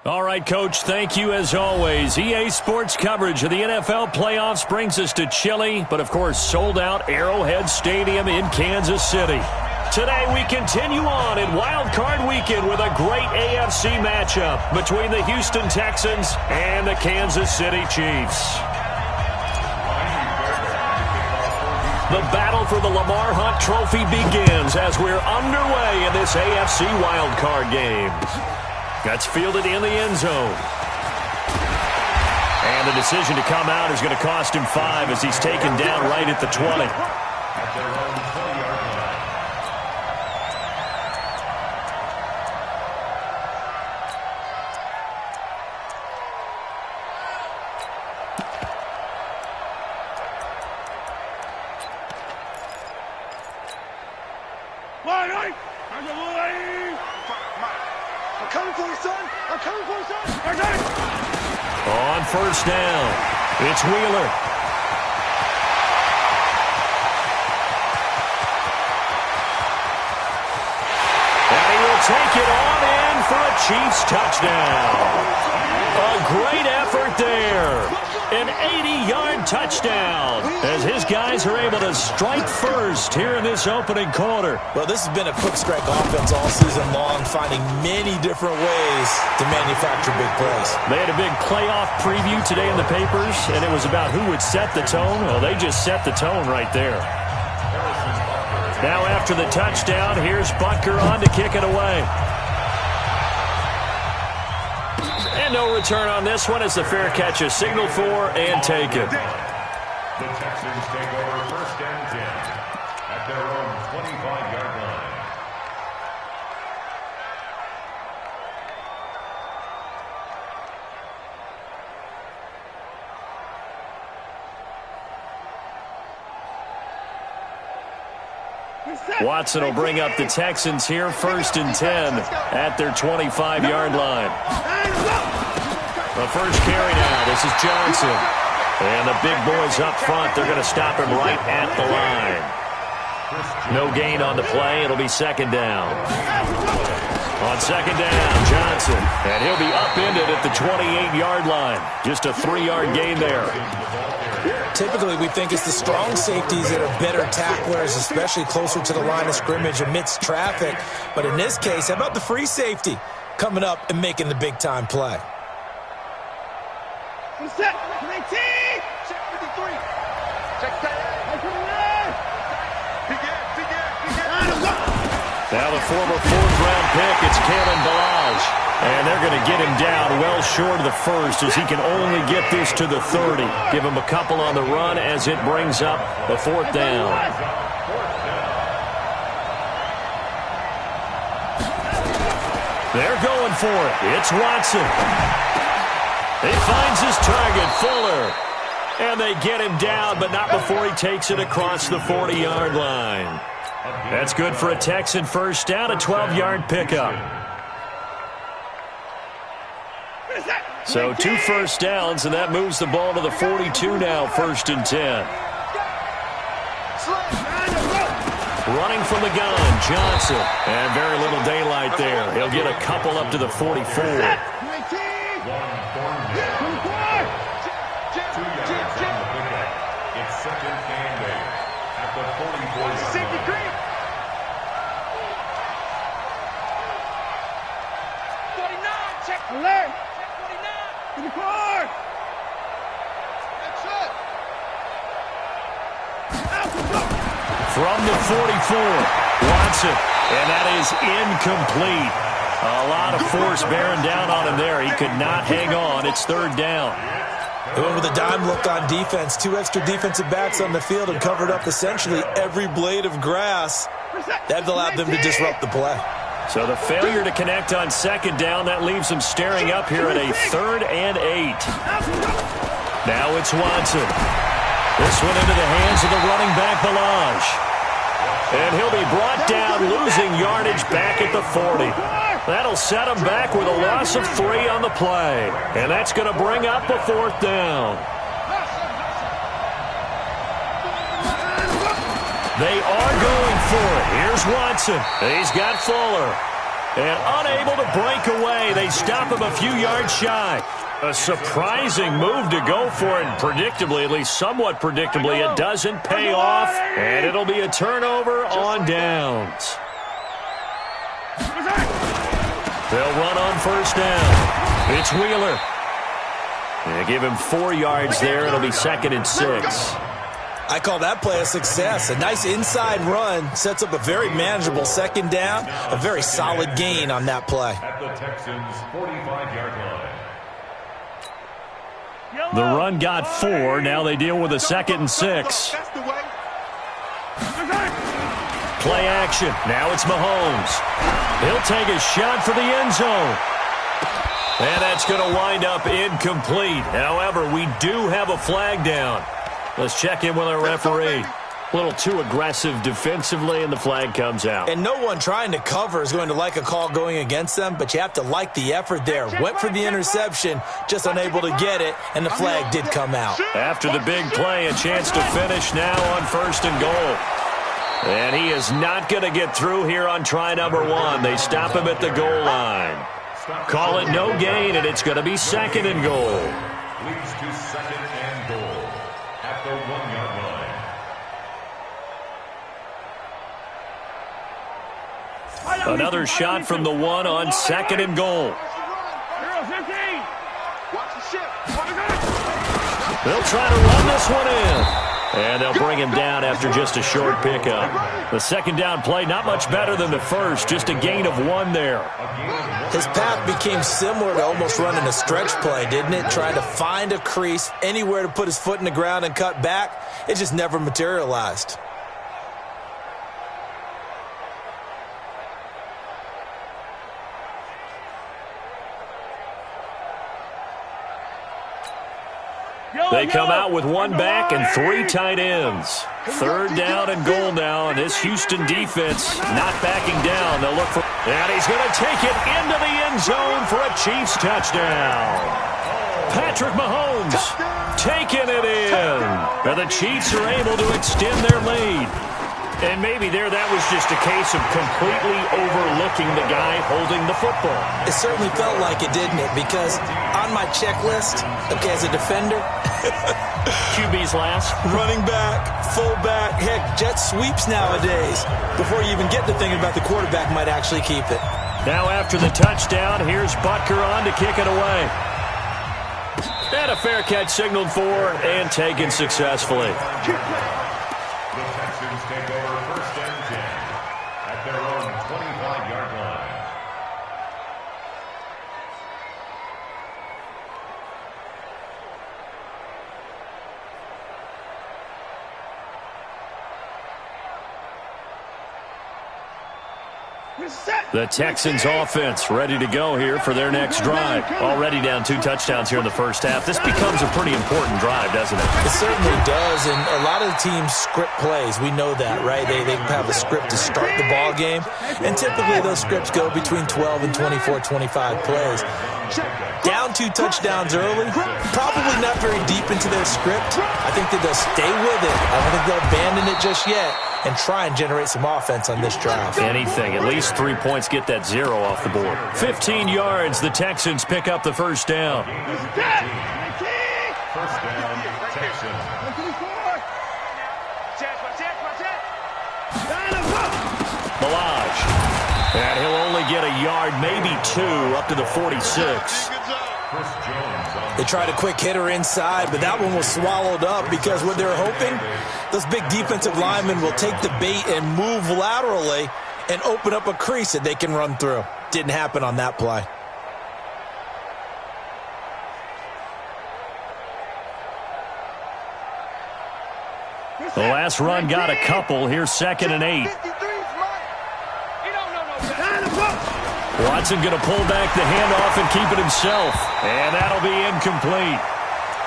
All right, Coach, thank you as always. EA Sports coverage of the NFL playoffs brings us to chilly, but of course sold-out Arrowhead Stadium in Kansas City. Today we continue on in Wild Card Weekend with a great AFC matchup between the Houston Texans and the Kansas City Chiefs. The battle for the Lamar Hunt Trophy begins as we're underway in this AFC Wild Card game. That's fielded in the end zone. And the decision to come out is going to cost him 5 as he's taken down right at the 20. On first down, it's Wheeler. And he will take it on in for a Chiefs touchdown. A great effort there. An 80-yard touchdown as his guys are able to strike first here in this opening quarter. Well, this has been a quick strike offense all season long, finding many different ways to manufacture big plays. They had a big playoff preview today in the papers, and it was about who would set the tone. Well, they just set the tone right there. Now after the touchdown, here's Butker on to kick it away. And no return on this one as the fair catch is signaled for and taken. The Texans take over first and 10 at their own 25-yard line. Watson will bring up the Texans here first and 10 at their 25-yard line. The first carry now. This is Johnson. And the big boys up front, they're going to stop him right at the line. No gain on the play. It'll be second down. On second down, Johnson. And he'll be upended at the 28-yard line. Just a 3-yard gain there. Typically, we think it's the strong safeties that are better tacklers, especially closer to the line of scrimmage amidst traffic. But in this case, how about the free safety coming up and making the big-time play? Set. 19. Check 53. Check that. Now the former 4th-round pick, it's Kalen Balazs. And they're going to get him down well short of the first as he can only get this to the 30. Give him a couple on the run as it brings up the 4th down. They're going for it. It's Watson. He finds his target, Fuller. And they get him down, but not before he takes it across the 40-yard line. That's good for a Texan first down, a 12-yard pickup. So 2 first downs, and that moves the ball to the 42 now, first and 10. Running from the gun, Johnson. And very little daylight there. He'll get a couple up to the 44. It's second and 8 at the 44. 49, check alert. Check 49. In the car. From the 44, Watson. And that is incomplete. A lot of force bearing down on him there. He could not hang on. It's 3rd down. They went with a dime look on defense. 2 extra defensive backs on the field and covered up essentially every blade of grass. That allowed them to disrupt the play. So the failure to connect on second down, that leaves them staring up here at a 3rd and 8. Now it's Watson. This one into the hands of the running back, Balazs. And he'll be brought down, losing yardage back at the 40. That'll set him back with a loss of 3 on the play. And that's going to bring up a 4th down. They are going for it. Here Here's Watson. He's got Fuller. And unable to break away. They stop him a few yards shy. A surprising move to go for it. Predictably, at least somewhat predictably, it doesn't pay off. And it'll be a turnover on downs. They'll run on first down. It's Wheeler. They give him 4 yards there. It'll be 2nd and 6. I call that play a success. A nice inside run sets up a very manageable 2nd down. A very solid gain on that play. At the Texans' 45-yard line. The run got 4. Now they deal with a 2nd and 6. Play action. Now it's Mahomes. He'll take a shot for the end zone. And that's going to wind up incomplete. However, we do have a flag down. Let's check in with our referee. A little too aggressive defensively, and the flag comes out. And no one trying to cover is going to like a call going against them, but you have to like the effort there. Went for the interception, just unable to get it, and the flag did come out. After the big play, a chance to finish now on 1st and goal. And he is not going to get through here on try number 1. They stop him at the goal line. Call it no gain, and it's going to be 2nd and goal. Leads to 2nd and goal at the 1-yard line. Another shot from the 1 on 2nd and goal. They'll try to run this one in. And they'll bring him down after just a short pickup. The 2nd down play, not much better than the first. Just a gain of 1 there. His path became similar to almost running a stretch play, didn't it? Trying to find a crease, anywhere to put his foot in the ground and cut back. It just never materialized. They come out with 1 back and 3 tight ends. 3rd down and goal now, and this Houston defense not backing down. They'll look for, and he's going to take it into the end zone for a Chiefs touchdown. Patrick Mahomes taking it in. Now the Chiefs are able to extend their lead. And maybe that was just a case of completely overlooking the guy holding the football. It certainly felt like it, didn't it? Because on my checklist, okay, as a defender, QB's last. running back, fullback, heck, jet sweeps nowadays. Before you even get to thinking about the quarterback might actually keep it. Now after the touchdown, here's Butker on to kick it away. And a fair catch signaled for and taken successfully. The Texans take over 1st and 10 at their own 25-yard line. The Texans offense ready to go here for their next drive. Already down 2 touchdowns here in the first half. This becomes a pretty important drive, doesn't it? It certainly does, and a lot of the teams script plays. We know that, right? They have a script to start the ball game, and typically those scripts go between 12 and 24, 25 plays. Down 2 touchdowns early, probably not very deep into their script. I think that they'll stay with it. I don't think they'll abandon it just yet and try and generate some offense on this drive. Anything. At least 3 points, get that 0 off the board. 15 yards, the Texans pick up the 1st down. 1st down, Texans. Milage. And he'll only get a yard, maybe 2, up to the 46. They tried a quick hitter inside, but that one was swallowed up because what they're hoping, those big defensive linemen will take the bait and move laterally and open up a crease that they can run through. Didn't happen on that play. The last run got a couple. Here's 2nd and 8. Watson going to pull back the handoff and keep it himself. And that'll be incomplete.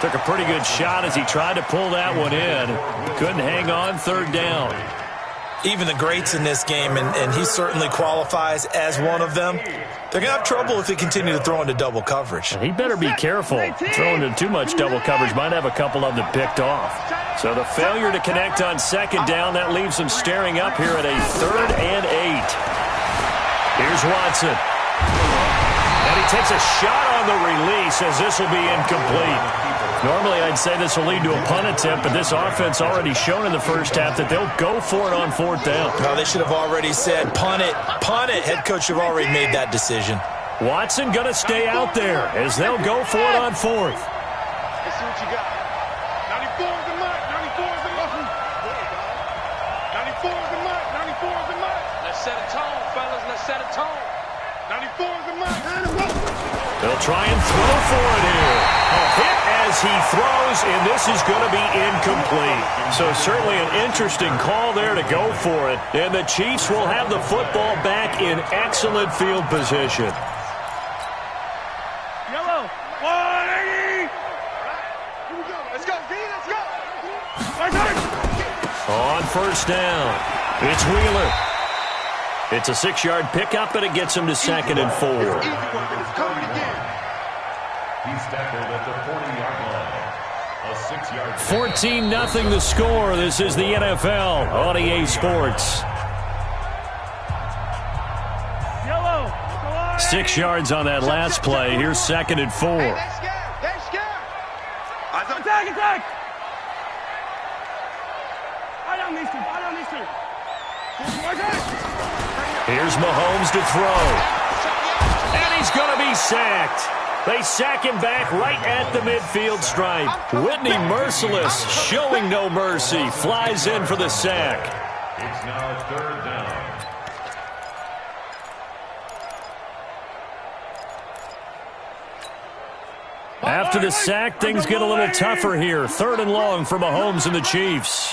Took a pretty good shot as he tried to pull that one in. Couldn't hang on, 3rd down. Even the greats in this game, and he certainly qualifies as one of them, they're going to have trouble if they continue to throw into double coverage. He better be careful. Throwing into too much double coverage might have a couple of them picked off. So the failure to connect on second down, that leaves them staring up here at a 3rd and 8. Here's Watson. And he takes a shot on the release as this will be incomplete. Normally I'd say this will lead to a punt attempt, but this offense already shown in the first half that they'll go for it on 4th down. No, they should have already said, punt it, punt it. Head coach have already made that decision. Watson going to stay out there as they'll go for it on 4th. Let's see what you got. 94 is the mark. 94 is the mark. 94 is the mark. 94 is the mark. Let's set a tone, fellas. Let's set a tone. 94 is the mark. They'll try and throw for it here. A hit as he throws, and this is going to be incomplete. So certainly an interesting call there to go for it. And the Chiefs will have the football back in excellent field position. Yellow. 180. Here we go. Let's go, D. Let's go. On 1st down, it's Wheeler. It's a 6-yard pickup, and it gets him to 2nd and 4. He's tackled at the 40-yard line. A 6-yard 14-0 the score. This is the NFL on EA Sports. 6 yards on that last play. Here's 2nd and 4. Hey, they're scared. They're scared. Attack, attack. I don't need to. I don't need to. Here's Mahomes to throw. And he's going to be sacked. They sack him back right at the midfield stripe. Whitney Merciless, showing no mercy, flies in for the sack. It's now 3rd down. After the sack, things get a little tougher here. 3rd and long for Mahomes and the Chiefs.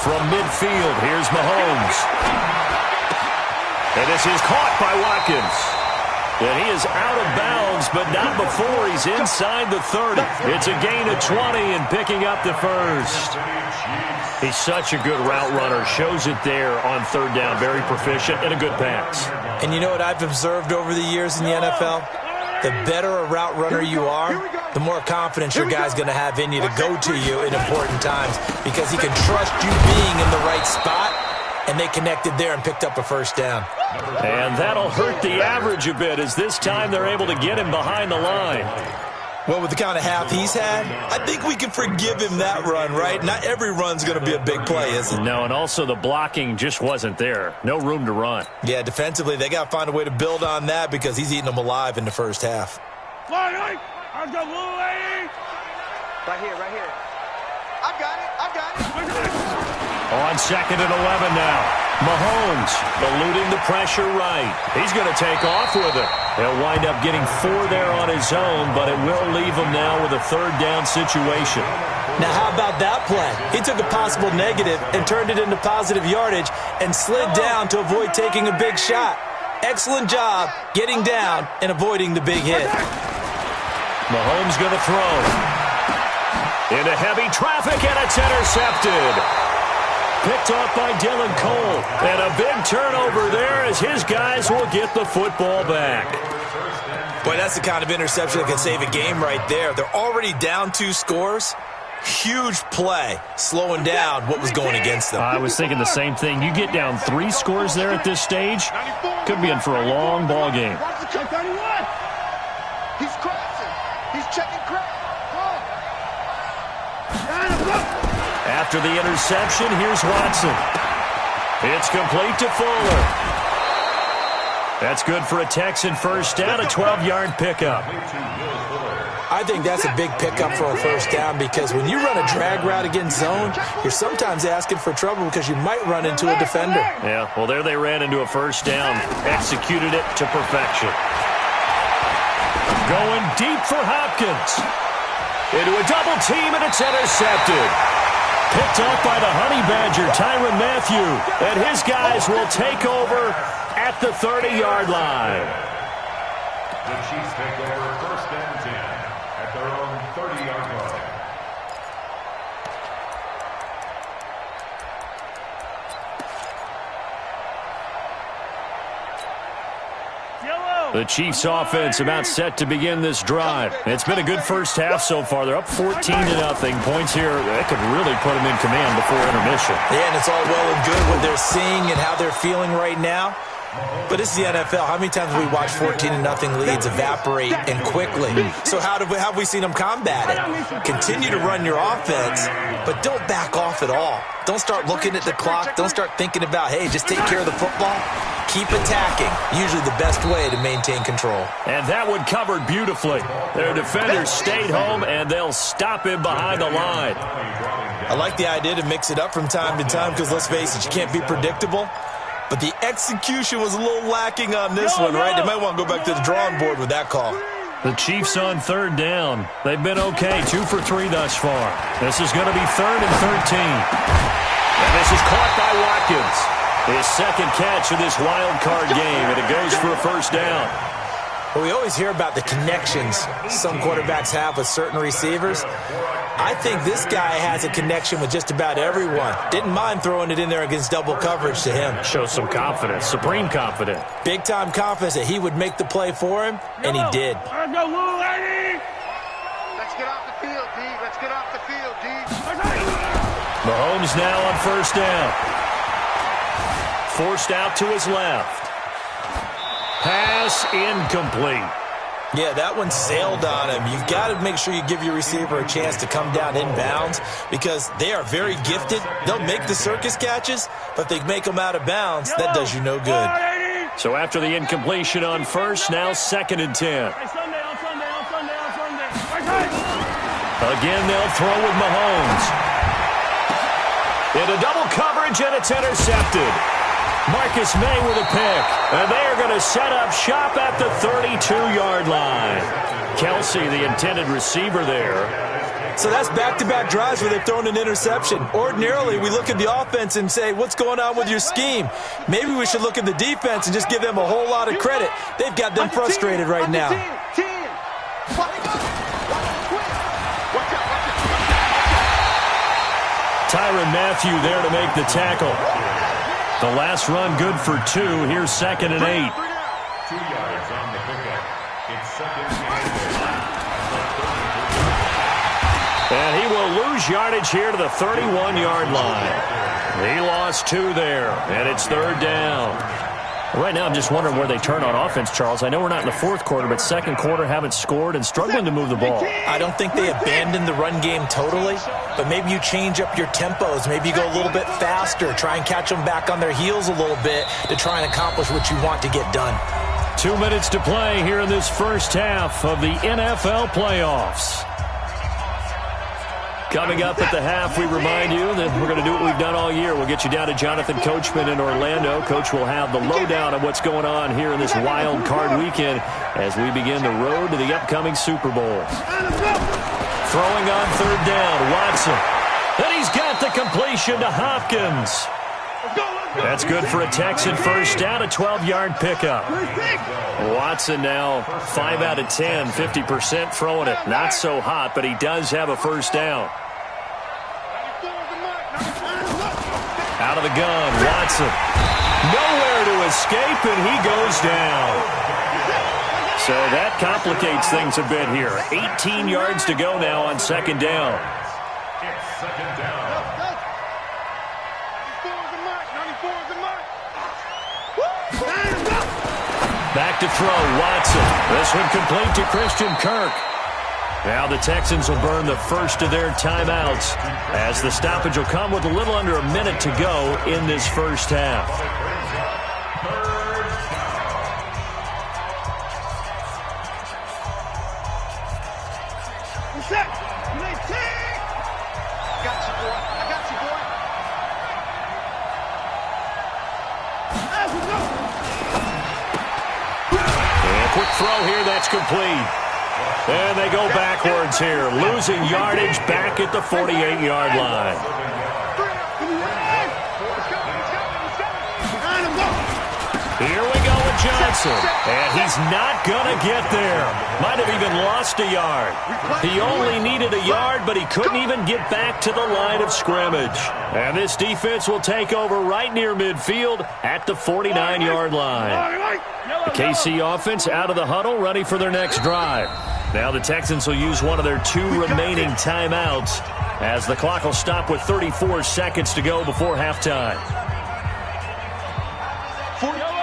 From midfield, here's Mahomes. And this is caught by Watkins. And he is out of bounds, but not before he's inside the 30. It's a gain of 20 and picking up the first. He's such a good route runner. Shows it there on 3rd down. Very proficient and a good pass. And you know what I've observed over the years in the NFL? The better a route runner you are, the more confidence your guy's going to have in you to go to you in important times because he can trust you being in the right spot, and they connected there and picked up a 1st down. And that'll hurt the average a bit as this time they're able to get him behind the line. Well, with the kind of half he's had, I think we can forgive him that run, right? Not every run's going to be a big play, is it? No, and also the blocking just wasn't there. No room to run. Yeah, defensively, they got to find a way to build on that because he's eating them alive in the first half. Right here, right here. I got it. I got it. On 2nd and 11 now. Mahomes eluding the pressure right. He's going to take off with it. He'll wind up getting 4 there on his own, but it will leave him now with a 3rd down situation. Now, how about that play? He took a possible negative and turned it into positive yardage and slid down to avoid taking a big shot. Excellent job getting down and avoiding the big hit. Mahomes going to throw. Into heavy traffic, and it's intercepted. Picked off by Dylan Cole. And a big turnover there as his guys will get the football back. Boy, that's the kind of interception that can save a game right there. They're already down 2 scores. Huge play, slowing down what was going against them. I was thinking the same thing. You get down 3 scores there at this stage, could be in for a long ball game. He's crossing. He's checking crap. After the interception, here's Watson. It's complete to Fuller. That's good for a Texan 1st down, a 12-yard pickup. I think that's a big pickup for a 1st down because when you run a drag route against zone, you're sometimes asking for trouble because you might run into a defender. Yeah, well, there they ran into a 1st down, executed it to perfection. Going deep for Hopkins. Into a double team, and it's intercepted. Picked off by the Honey Badger, Tyrann Mathieu. And his guys will take over at the 30-yard line. The Chiefs take over 1st and 10 at their own 30-yard line. Yellow. The Chiefs offense about set to begin this drive. It's been a good first half so far. They're up 14-0. Points here that could really put them in command before intermission. Yeah, and it's all well and good what they're seeing and how they're feeling right now. But it's the NFL. How many times have we watched 14-0 leads evaporate and quickly? So how have we seen them combat it? Continue to run your offense, but don't back off at all. Don't start looking at the clock. Don't start thinking about, hey, just take care of the football. Keep attacking. Usually the best way to maintain control. And that one covered beautifully. Their defenders stayed home, and they'll stop him behind the line. I like the idea to mix it up from time to time because, let's face it, you can't be predictable. But the execution was a little lacking on this one, right? They might want to go back to the drawing board with that call. The Chiefs on third down. They've been okay, 2 for 3 thus far. This is going to be 3rd and 13. And this is caught by Watkins. His second catch of this wild card game, and it goes for a first down. Well, we always hear about the connections some quarterbacks have with certain receivers. I think this guy has a connection with just about everyone. Didn't mind throwing it in there against double coverage to him. Shows some confidence, supreme confidence. Big-time confidence that he would make the play for him, and he did. Let's get off the field, D. Let's get off the field, D. Mahomes now on first down. Forced out to his left. Pass incomplete. Yeah, that one sailed on him. You've got to make sure you give your receiver a chance to come down inbounds because they are very gifted. They'll make the circus catches, but they make them out of bounds. That does you no good. So after the incompletion on first, now 2nd and 10. Again, they'll throw with Mahomes. Into double coverage, and it's intercepted. Marcus May with a pick, and they are going to set up shop at the 32-yard line. Kelsey, the intended receiver there. So that's back-to-back drives where they've thrown an interception. Ordinarily, we look at the offense and say, what's going on with your scheme? Maybe we should look at the defense and just give them a whole lot of credit. They've got them frustrated right now. Tyrann Mathieu there to make the tackle. The last run good for 2. Here's 2nd and 8. 2 yards on the pickup. It's 2nd and 8. And he will lose yardage here to the 31-yard line. He lost 2 there, and it's 3rd down. Right now, I'm just wondering where they turn on offense, Charles. I know we're not in the 4th quarter, but 2nd quarter haven't scored and struggling to move the ball. I don't think they abandoned the run game totally, but maybe you change up your tempos. Maybe you go a little bit faster, try and catch them back on their heels a little bit to try and accomplish what you want to get done. 2 minutes to play here in this first half of the NFL playoffs. Coming up at the half, we remind you that we're going to do what we've done all year. We'll get you down to Jonathan Coachman in Orlando. Coach will have the lowdown of what's going on here in this wild card weekend as we begin the road to the upcoming Super Bowl. Throwing on 3rd down, Watson. And he's got the completion to Hopkins. That's good for a Texan first down, a 12-yard pickup. Watson now 5 out of 10, 50% throwing it. Not so hot, but he does have a first down. Out of the gun, Watson. Nowhere to escape, and he goes down. So that complicates things a bit here. 18 yards to go now on 2nd down. It's 2nd down. Back to throw, Watson. This one complete to Christian Kirk. Now the Texans will burn the first of their timeouts as the stoppage will come with a little under a minute to go in this first half. Quick throw here, that's complete. And they go backwards here, losing yardage back at the 48-yard line. Here we go with Johnson. And he's not going to get there. Might have even lost a yard. He only needed a yard, but he couldn't even get back to the line of scrimmage. And this defense will take over right near midfield at the 49-yard line. The KC offense out of the huddle, ready for their next drive. Now the Texans will use one of their 2 remaining timeouts as the clock will stop with 34 seconds to go before halftime.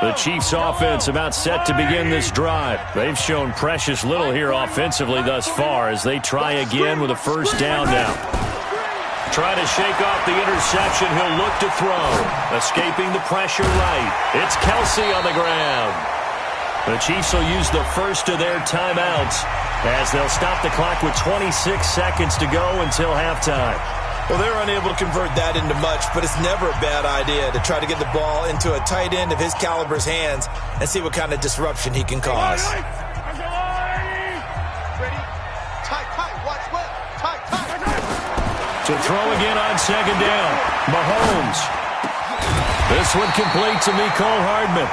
The Chiefs offense about set to begin this drive. They've shown precious little here offensively thus far as they try again with a first down now. Trying to shake off the interception, he'll look to throw. Escaping the pressure right. It's Kelsey on the ground. The Chiefs will use the first of their timeouts as they'll stop the clock with 26 seconds to go until halftime. Well, they're unable to convert that into much, but it's never a bad idea to try to get the ball into a tight end of his caliber's hands and see what kind of disruption he can cause. Ready? Tight, watch well. Tight. To throw again on second down. Mahomes. This one complete to Mecole Hardman.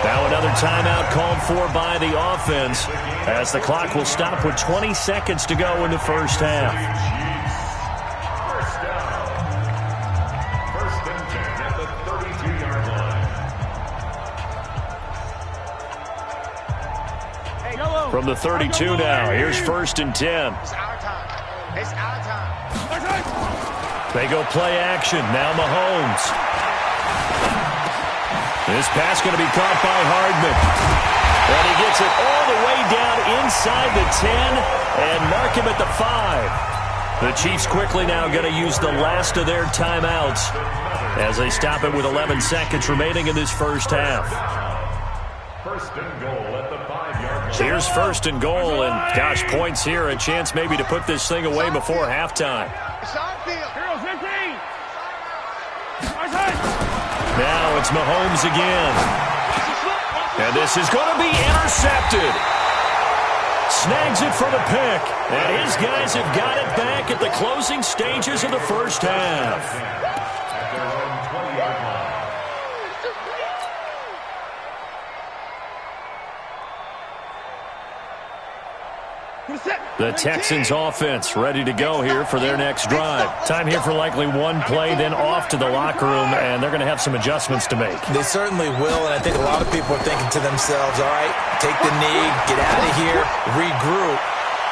Now another timeout called for by the offense as the clock will stop with 20 seconds to go in the first half. From the 32 now, here's 1st and 10. It's our time. They go play action. Now Mahomes. This pass going to be caught by Hardman. And he gets it all the way down inside the 10 and mark him at the 5. The Chiefs quickly now going to use the last of their timeouts as they stop it with 11 seconds remaining in this first half. First and goal at the 5-yard line. Here's 1st and goal, and gosh, points here, a chance maybe to put this thing away before halftime. It's our field. Heroes 15. Now it's Mahomes again. And this is going to be intercepted. Snags it for the pick. And his guys have got it back at the closing stages of the first half. At their own 20-yard line. The Texans offense ready to go here for their next drive. Time here for likely one play, then off to the locker room, and they're going to have some adjustments to make. They certainly will, and I think a lot of people are thinking to themselves, all right, take the knee, get out of here, regroup.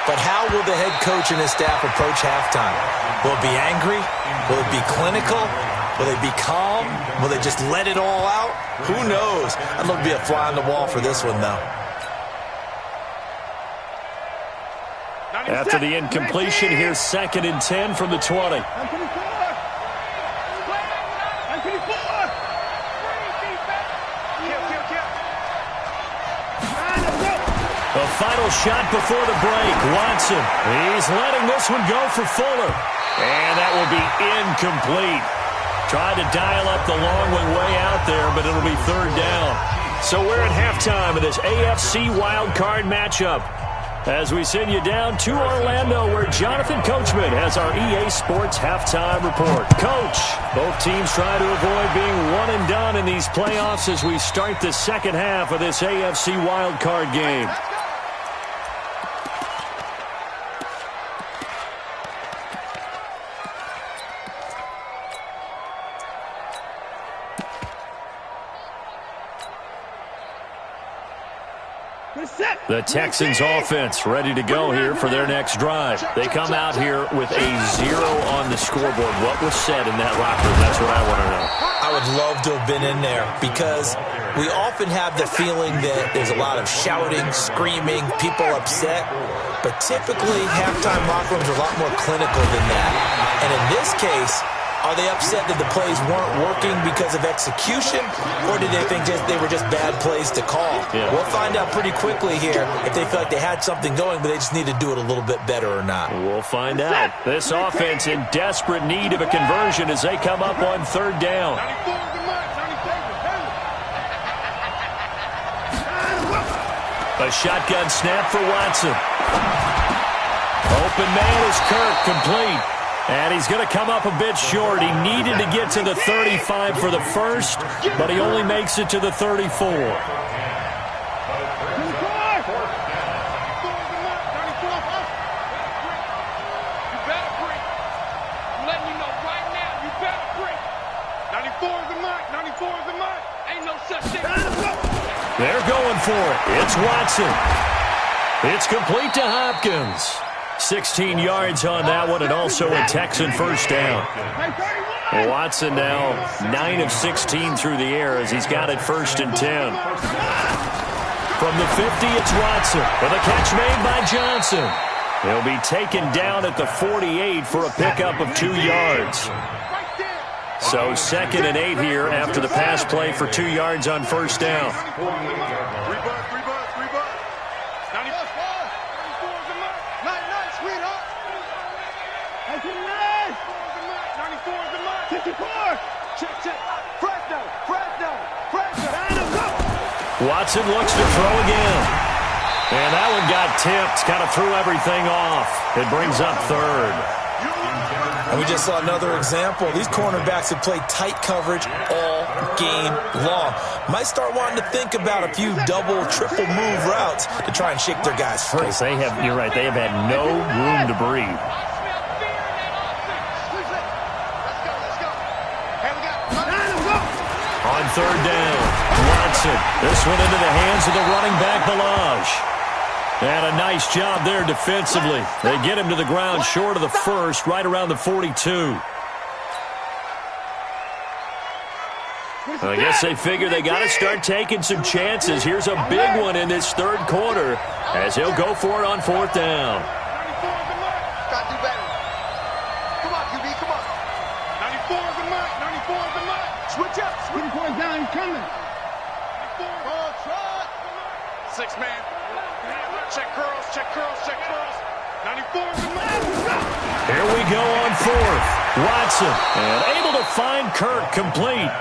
But how will the head coach and his staff approach halftime? Will it be angry? Will it be clinical? Will they be calm? Will they just let it all out? Who knows? I'd love to be a fly on the wall for this one, though. After the incompletion, here's 2nd and 10 from the 20. The final shot before the break. Watson, he's letting this one go for Fuller. And that will be incomplete. Tried to dial up the long one way out there, but it'll be 3rd down. So we're at halftime of this AFC wildcard matchup as we send you down to Orlando where Jonathan Coachman has our EA Sports halftime report. Coach, both teams try to avoid being one and done in these playoffs as we start the second half of this AFC wildcard game. The Texans offense ready to go here for their next drive. They come out here with a 0 on the scoreboard. What was said in that locker room? That's what I want to know. I would love to have been in there because we often have the feeling that there's a lot of shouting, screaming, people upset. But typically, halftime locker rooms are a lot more clinical than that. And in this case, are they upset that the plays weren't working because of execution, or did they think they were just bad plays to call? Yeah. We'll find out pretty quickly here if they feel like they had something going, but they just need to do it a little bit better or not. We'll find out. This offense in desperate need of a conversion as they come up on 3rd down. A shotgun snap for Watson. Open man is Kirk, complete. And he's going to come up a bit short. He needed to get to the 35 for the first, but he only makes it to the 34. They're going for it. It's Watson. It's complete to Hopkins. 16 yards on that one, and also a Texan first down. Watson now 9 of 16 through the air as he's got it 1st and 10. From the 50, it's Watson with a catch made by Johnson. He'll be taken down at the 48 for a pickup of 2 yards. So 2nd and 8 here after the pass play for 2 yards on 1st down. Watson looks to throw again. And that one got tipped, kind of threw everything off. It brings up 3rd. And we just saw another example. These cornerbacks have played tight coverage all game long. Might start wanting to think about a few double, triple move routes to try and shake their guys free. They have, you're right, they have had no room to breathe. On 3rd down, Watson. This one into the hands of the running back, Balaj. And a nice job there defensively. They get him to the ground short of the first, right around the 42. I guess they figure they got to start taking some chances. Here's a big one in this 3rd quarter as he'll go for it on 4th down. Got to do better. Come on, QB, come on. 94 is the mark, 94 is the mark. Switch up. 24 down, he's coming. 94, trot. 6 man. Check curls, check curls, check curls. 94 is the mark. Here we go on 4th. Watson, and able to find Kirk complete.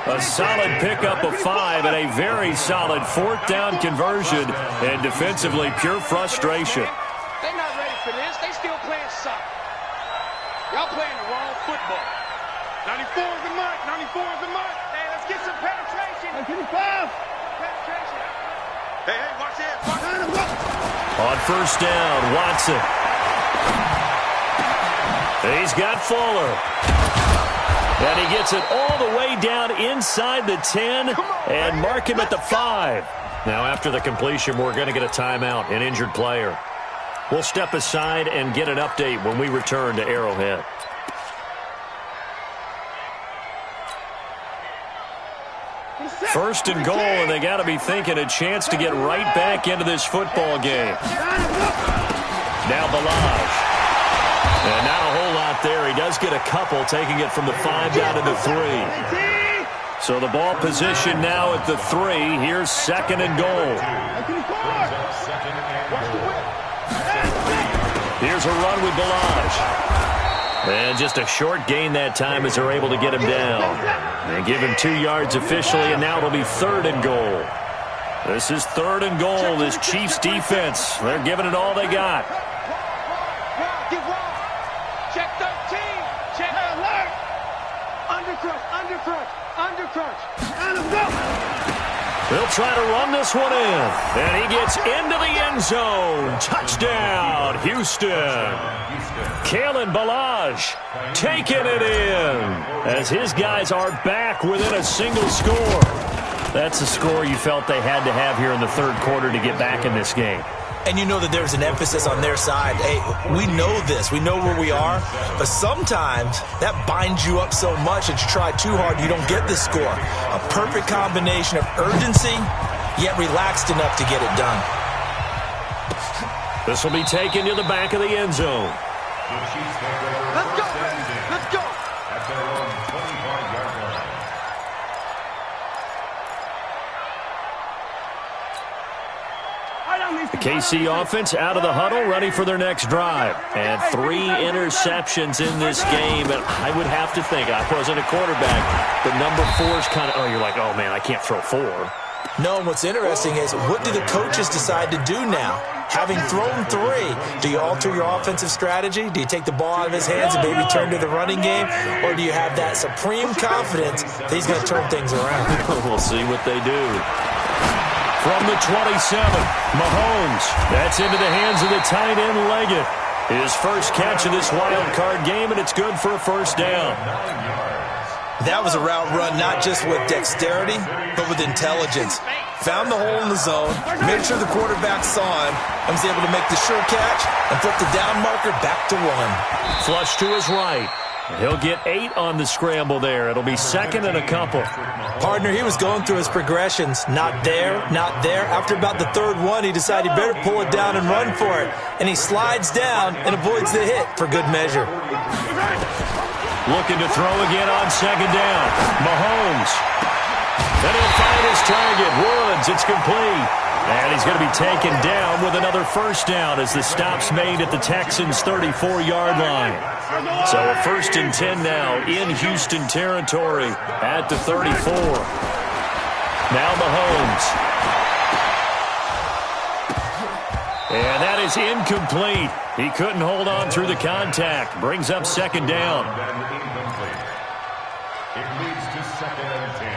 A solid pickup of 5 and a very solid 4th down conversion. And defensively, pure frustration. They're not ready for this. They still playing soccer. Y'all playing the wrong football. 94 is the mark. 94 is the mark. Hey, let's get some penetration. 25. Penetration. Hey, watch it. On 1st down, Watson. He's got Fuller. And he gets it all the way down inside the 10 and mark him at the 5. Now, after the completion, we're going to get a timeout, an injured player. We'll step aside and get an update when we return to Arrowhead. First and goal, and they got to be thinking a chance to get right back into this football game. Now Balaj. And not a whole lot there. He does get a couple, taking it from the 5 down to the 3. So the ball position now at the 3. Here's 2nd and goal. Here's a run with Balaj. And just a short gain that time as they're able to get him down. And give him 2 yards officially, and now it'll be 3rd and goal. This is 3rd and goal. This Chiefs defense, they're giving it all they got. Check 13. Check alert. Undercrunch. They'll try to run this one in. And he gets into the end zone. Touchdown, Houston. Kalen Balaj taking it in as his guys are back within a single score. That's a score you felt they had to have here in the 3rd quarter to get back in this game. And you know that there's an emphasis on their side. Hey, we know this. We know where we are. But sometimes that binds you up so much that you try too hard, you don't get the score. A perfect combination of urgency, yet relaxed enough to get it done. This will be taken to the back of the end zone. Let's go. Let's go. At their own 25-yard line. The KC offense out of the huddle, ready for their next drive. And 3 interceptions in this game. And I would have to think, I wasn't a quarterback, but number 4 is kind of, oh, you're like, oh, man, I can't throw 4. No, and what's interesting is, what do the coaches decide to do now? Having thrown 3, do you alter your offensive strategy? Do you take the ball out of his hands and maybe turn to the running game? Or do you have that supreme confidence that he's going to turn things around? We'll see what they do. From the 27, Mahomes. That's into the hands of the tight end, Leggett. His first catch of this wild card game, and it's good for a first down. That was a route run not just with dexterity, but with intelligence. Found the hole in the zone, made sure the quarterback saw him, and was able to make the sure catch and flip the down marker back to 1. Flush to his right. He'll get 8 on the scramble there. It'll be second and a couple. Partner, he was going through his progressions. Not there, not there. After about the third one, he decided he better pull it down and run for it. And he slides down and avoids the hit for good measure. Looking to throw again on second down. Mahomes. Then he'll find his target. Woods, it's complete. And he's going to be taken down with another first down as the stop's made at the Texans' 34-yard line. So a 1st and 10 now in Houston territory at the 34. Now Mahomes. And that is incomplete. He couldn't hold on through the contact. Brings up second down. It leads to 2nd and 10.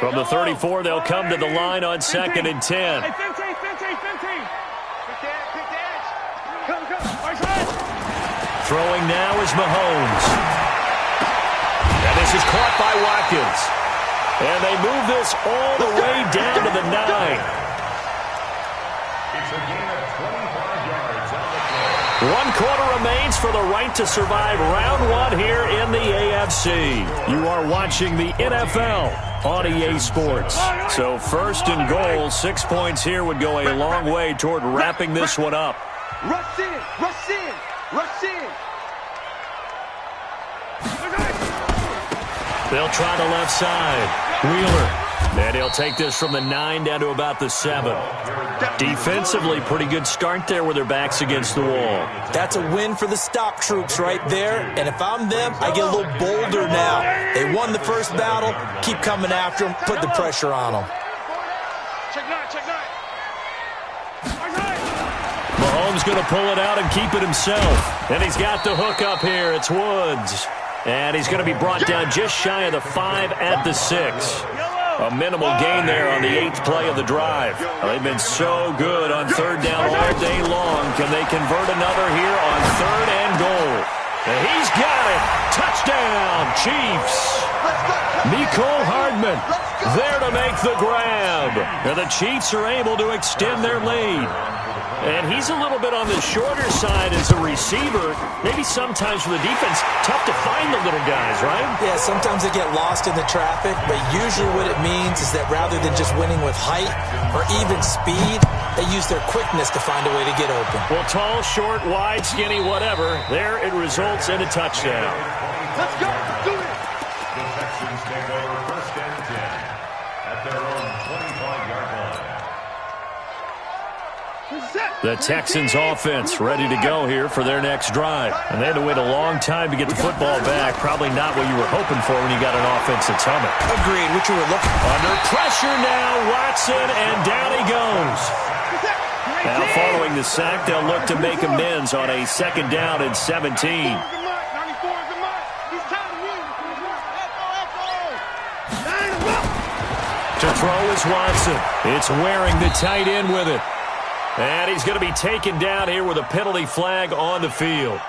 From the 34, they'll come to the line on 2nd and 10. Hey, 15. Come. Throwing now is Mahomes. And this is caught by Watkins. And they move this all the way down to the 9. It's a gain of 25 yards on the play. 1 quarter remains for the right to survive round 1 here in the AFC. You are watching the NFL on EA Sports. So 1st and goal, 6 points here would go a long way toward wrapping this one up. Rush in. They'll try the left side. Wheeler. And he'll take this from the 9 down to about the 7. Defensively, pretty good start there with their backs against the wall. That's a win for the stop troops right there. And if I'm them, I get a little bolder now. They won the first battle. Keep coming after them. Put the pressure on them. Check 9. Mahomes going to pull it out and keep it himself. And he's got the hook up here. It's Woods. And he's going to be brought down just shy of the 5 at the 6. A minimal gain there on the 8th play of the drive. They've been so good on 3rd down all day long. Can they convert another here on 3rd and goal? And he's got it. Touchdown, Chiefs. Mecole Hardman there to make the grab. And the Chiefs are able to extend their lead. And he's a little bit on the shorter side as a receiver. Maybe sometimes for the defense, tough to find the little guys, right? Yeah, sometimes they get lost in the traffic, but usually what it means is that rather than just winning with height or even speed, they use their quickness to find a way to get open. Well, tall, short, wide, skinny, whatever, there it results in a touchdown. Let's go. Do it. The Texans take over 1st and 10 at their own 25-yard line. The Texans offense ready to go here for their next drive. And they had to wait a long time to get the football back. Probably not what you were hoping for when you got an offense that's humming. Agreed, what you were looking for. Under pressure now, Watson, and down he goes. Now following the sack, they'll look to make amends on a 2nd down and 17. To throw is Watson. It's wearing the tight end with it. And he's going to be taken down here with a penalty flag on the field.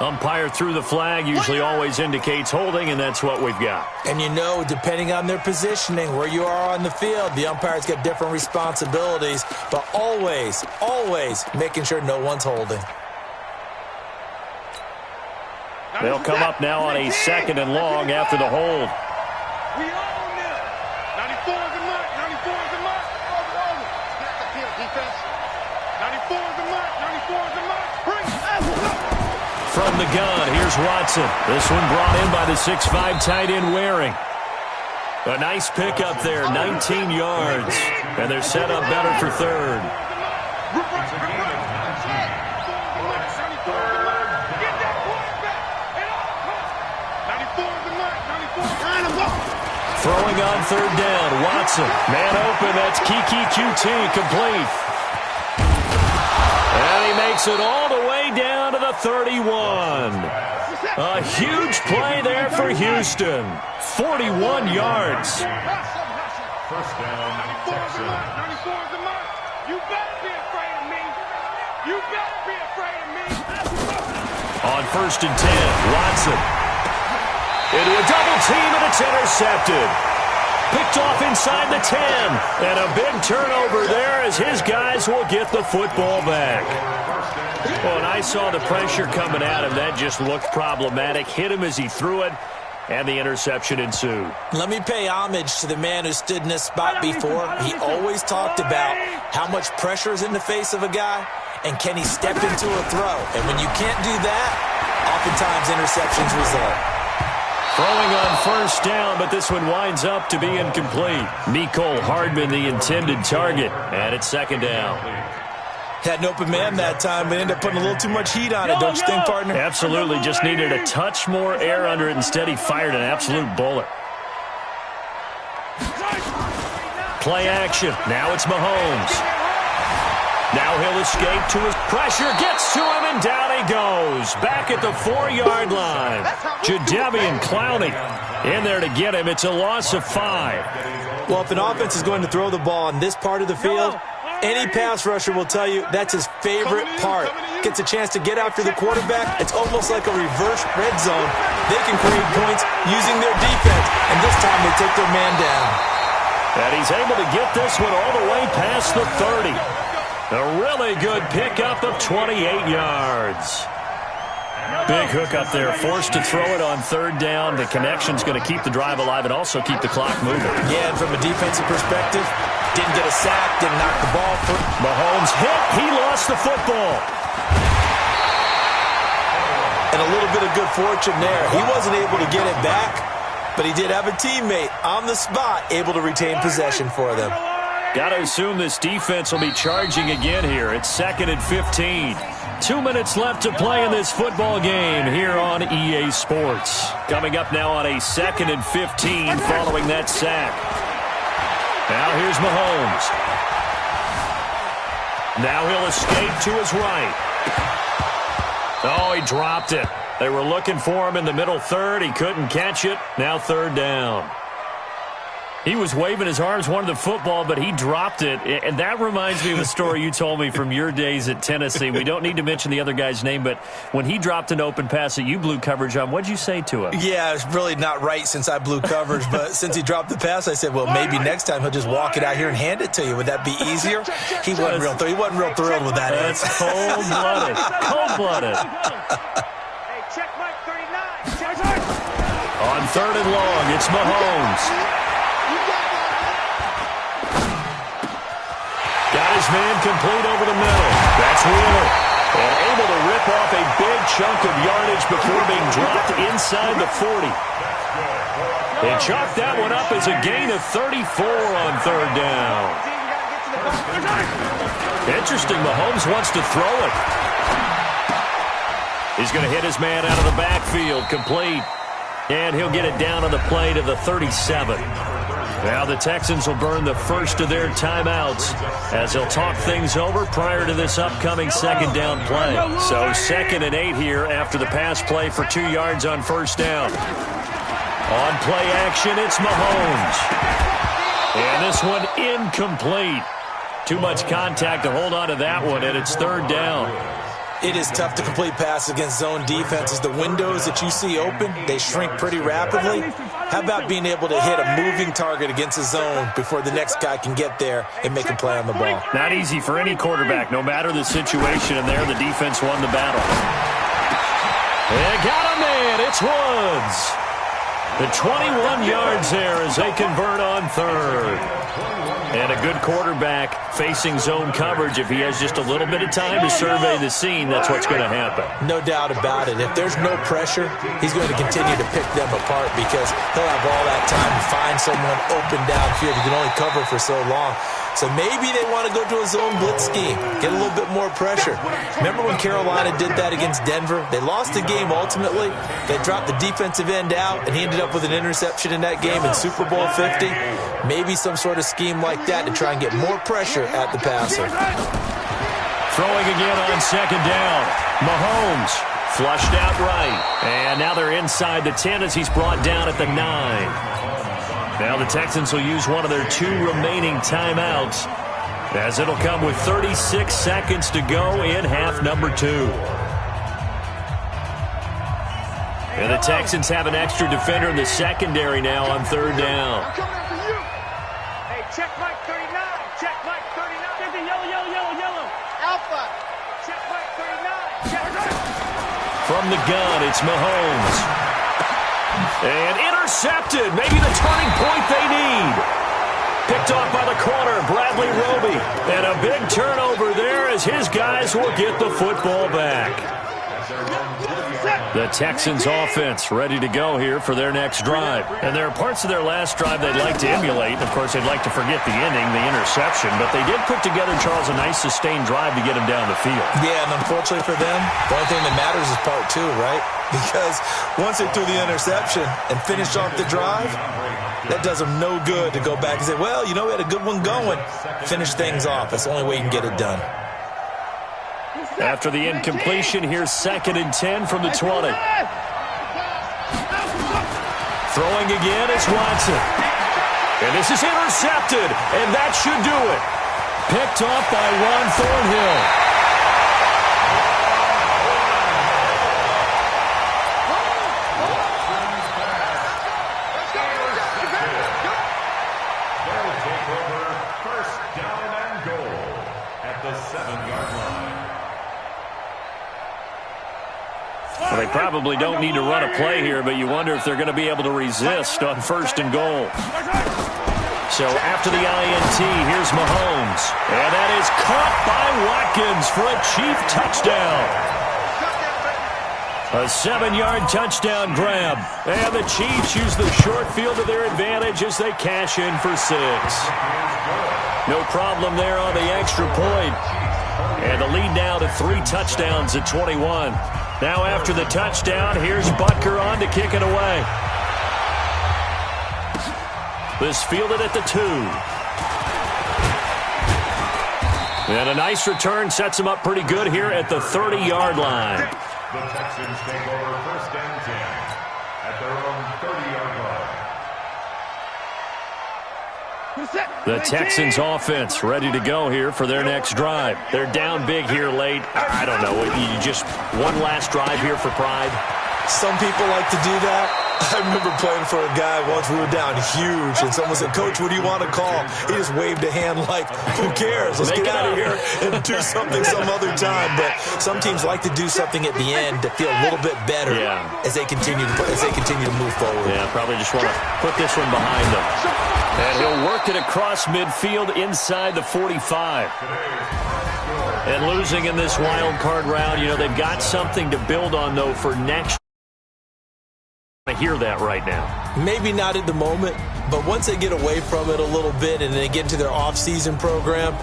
Umpire threw the flag, usually always indicates holding, and that's what we've got. And you know, depending on their positioning, where you are on the field, the umpire's got different responsibilities, but always making sure no one's holding. They'll come up now on a 2nd and long after the hold. We own them. 94 is the mark. 94 is the mark. Get the field, defense. 94 is the mark. 94 is the mark. Bring it. From the gun, here's Watson. This one brought in by the 6'5" tight end Waring. A nice pickup there, 19 yards. And they're set up better for 3rd. Throwing on third down, Watson. Man open, that's Kiki QT, complete. And he makes it all the way down to the 31. A huge play there for Houston. 41 yards. First down, Texans. 94 is the mark. You better be afraid of me. You better be afraid of me. On first and 10, Watson. Into a double team, and it's intercepted. Picked off inside the 10. And a big turnover there as his guys will get the football back. Well, and I saw the pressure coming at him. That just looked problematic. Hit him as he threw it, and the interception ensued. Let me pay homage to the man who stood in this spot before. He always talked about how much pressure is in the face of a guy, and can he step into a throw. And when you can't do that, oftentimes interceptions result. Throwing on first down, but this one winds up to be incomplete. Mecole Hardman, the intended target, and it's second down. Had an open man that time, but ended up putting a little too much heat on it, don't you think, partner? Absolutely. Just needed a touch more air under it. Instead, he fired an absolute bullet. Play action. Now it's Mahomes. Now he'll escape to his pressure. Gets to him, and down he goes. Back at the 4-yard line. Jadeveon Clowney in there to get him. It's a loss of 5. Well, if an offense is going to throw the ball on this part of the field, any pass rusher will tell you that's his favorite part. Gets a chance to get after the quarterback. It's almost like a reverse red zone. They can create points using their defense, and this time they take their man down. And he's able to get this one all the way past the 30. A really good pickup of 28 yards. Big hook up there, forced to throw it on third down. The connection's going to keep the drive alive and also keep the clock moving. Yeah, and from a defensive perspective, didn't get a sack, didn't knock the ball free. Mahomes hit, he lost the football. And a little bit of good fortune there. He wasn't able to get it back, but he did have a teammate on the spot able to retain possession for them. Got to assume this defense will be charging again here. It's second and 15. 2 minutes left to play in this football game here on EA Sports. Coming up now on a second and 15 following that sack. Now here's Mahomes. Now he'll escape to his right. Oh, he dropped it. They were looking for him in the middle third. He couldn't catch it. Now third down. He was waving his arms, wanted the football, but he dropped it. And that reminds me of a story you told me from your days at Tennessee. We don't need to mention the other guy's name, but when he dropped an open pass that you blew coverage on, what'd you say to him? Yeah, it's really not right since I blew coverage, but since he dropped the pass, I said, well, maybe next time he'll just walk it out here and hand it to you. Would that be easier? He wasn't real thrilled with that. That's cold-blooded. Cold-blooded. Hey, check Mike 39. On third and long, it's Mahomes. Got his man complete over the middle. That's Wheeler. And able to rip off a big chunk of yardage before being dropped inside the 40. They chalked that one up as a gain of 34 on third down. Interesting, Mahomes wants to throw it. He's going to hit his man out of the backfield, complete. And he'll get it down on the play to the 37. Now the Texans will burn the first of their timeouts as they'll talk things over prior to this upcoming second down play. So 2nd and 8 here after the pass play for 2 yards on first down. On play action, it's Mahomes. And this one incomplete. Too much contact to hold on to that one, and it's third down. It is tough to complete passes against zone defenses. The windows that you see open, they shrink pretty rapidly. How about being able to hit a moving target against a zone before the next guy can get there and make a play on the ball? Not easy for any quarterback, no matter the situation, and there the defense won the battle. They got a man. It's Woods. The 21 yards there as they convert on third. And a good quarterback facing zone coverage. If he has just a little bit of time to survey the scene, that's what's going to happen. No doubt about it. If there's no pressure, he's going to continue to pick them apart because he'll have all that time to find someone open downfield. He can only cover for so long. So maybe they want to go to a zone blitz scheme, get a little bit more pressure. Remember when Carolina did that against Denver? They lost the game ultimately. They dropped the defensive end out, and he ended up with an interception in that game in Super Bowl 50. Maybe some sort of scheme like that to try and get more pressure at the passer. Throwing again on second down. Mahomes flushed out right. And now they're inside the 10 as he's brought down at the 9. Now the Texans will use one of their 2 remaining timeouts, as it'll come with 36 seconds to go in half number 2. And the Texans have an extra defender in the secondary now on third down. Hey, check Mike 39. Check Mike 39. Get the yellow. Alpha. Check Mike 39. Check. From the gun, it's Mahomes. And intercepted. Maybe the turning point they need. Picked off by the corner, Bradley Roby. And a big turnover there as his guys will get the football back. The Texans offense ready to go here for their next drive. And there are parts of their last drive they'd like to emulate. Of course, they'd like to forget the ending, the interception. But they did put together, Charles, a nice sustained drive to get him down the field. Yeah, and unfortunately for them, the only thing that matters is part 2, right? Because once they threw the interception and finished off the drive, that does them no good to go back and say, well, you know, we had a good one going. Finish things off. That's the only way you can get it done. After the incompletion, here's 2nd and 10 from the 20. Throwing again is Watson. And this is intercepted, and that should do it. Picked off by Ron Thornhill. They'll take over 1st down and goal at the 7-yard line. Well, they probably don't need to run a play here, but you wonder if they're going to be able to resist on 1st and goal. So after the INT, here's Mahomes. And that is caught by Watkins for a Chief touchdown. A 7-yard touchdown grab. And the Chiefs use the short field to their advantage as they cash in for 6. No problem there on the extra point. And the lead now to 3 touchdowns at 21. Now after the touchdown, here's Butker on to kick it away. This fielded at the 2. And a nice return sets him up pretty good here at the 30-yard line. The Texans take over 1st and 10 at their own 30-yard line. The Texans offense ready to go here for their next drive. They're down big here late. I don't know. You just one last drive here for pride. Some people like to do that. I remember playing for a guy once. We were down huge, and someone said, Coach, what do you want to call? He just waved a hand like, who cares? Let's get out of here and do something some other time. But some teams like to do something at the end to feel a little bit better as they continue to move forward. Yeah, probably just want to put this one behind them. And he'll work it across midfield inside the 45. And losing in this wild card round, you know, they've got something to build on, though, for next. I hear that right now. Maybe not at the moment, but once they get away from it a little bit and they get into their off-season program,